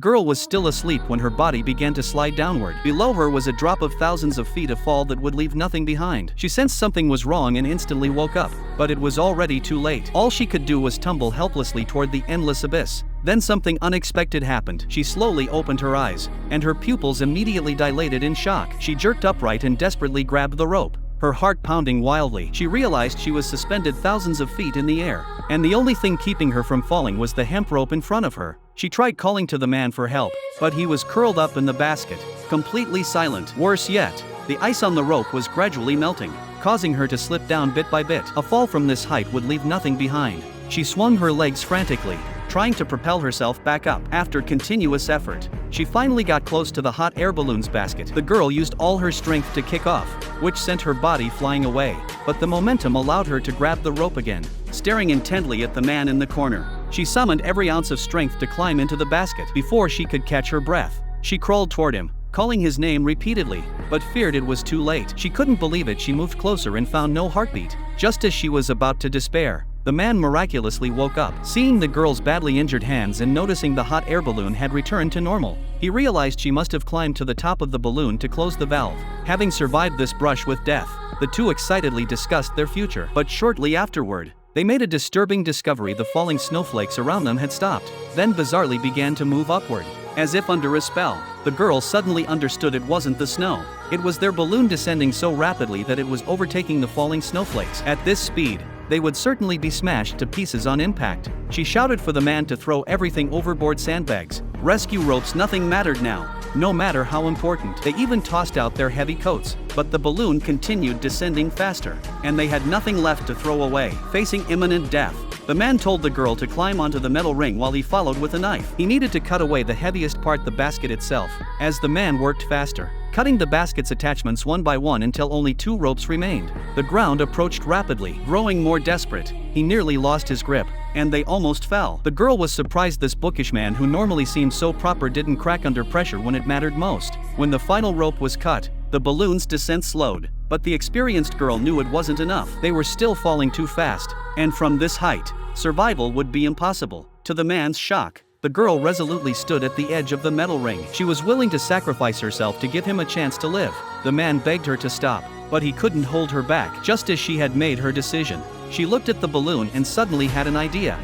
girl was still asleep when her body began to slide downward. Below her was a drop of thousands of feet of fall that would leave nothing behind. She sensed something was wrong and instantly woke up, but it was already too late. All she could do was tumble helplessly toward the endless abyss. Then something unexpected happened. She slowly opened her eyes, and her pupils immediately dilated in shock. She jerked upright and desperately grabbed the rope, her heart pounding wildly. She realized she was suspended thousands of feet in the air, and the only thing keeping her from falling was the hemp rope in front of her. She tried calling to the man for help, but he was curled up in the basket, completely silent. Worse yet, the ice on the rope was gradually melting, causing her to slip down bit by bit. A fall from this height would leave nothing behind. She swung her legs frantically, trying to propel herself back up. After continuous effort, she finally got close to the hot air balloons basket. The girl used all her strength to kick off, which sent her body flying away, but the momentum allowed her to grab the rope again. Staring intently at the man in the corner, she summoned every ounce of strength to climb into the basket. Before she could catch her breath, she crawled toward him, calling his name repeatedly, but feared it was too late. She couldn't believe it. She moved closer and found no heartbeat. Just as she was about to despair, the man miraculously woke up. Seeing the girl's badly injured hands and noticing the hot air balloon had returned to normal, he realized she must have climbed to the top of the balloon to close the valve. Having survived this brush with death, the two excitedly discussed their future. But shortly afterward, they made a disturbing discovery. The falling snowflakes around them had stopped, then bizarrely began to move upward. As if under a spell, the girl suddenly understood it wasn't the snow. It was their balloon descending so rapidly that it was overtaking the falling snowflakes. At this speed, they would certainly be smashed to pieces on impact. She shouted for the man to throw everything overboard: sandbags, rescue ropes, nothing mattered now, no matter how important. They even tossed out their heavy coats, but the balloon continued descending faster, and they had nothing left to throw away. Facing imminent death, the man told the girl to climb onto the metal ring while he followed with a knife. He needed to cut away the heaviest part, the basket itself. As the man worked faster, cutting the basket's attachments one by one until only 2 ropes remained, the ground approached rapidly. Growing more desperate, he nearly lost his grip, and they almost fell. The girl was surprised this bookish man, who normally seemed so proper, didn't crack under pressure when it mattered most. When the final rope was cut, the balloon's descent slowed, but the experienced girl knew it wasn't enough. They were still falling too fast, and from this height, survival would be impossible. To the man's shock, the girl resolutely stood at the edge of the metal ring. She was willing to sacrifice herself to give him a chance to live. The man begged her to stop, but he couldn't hold her back. Just as she had made her decision, she looked at the balloon and suddenly had an idea.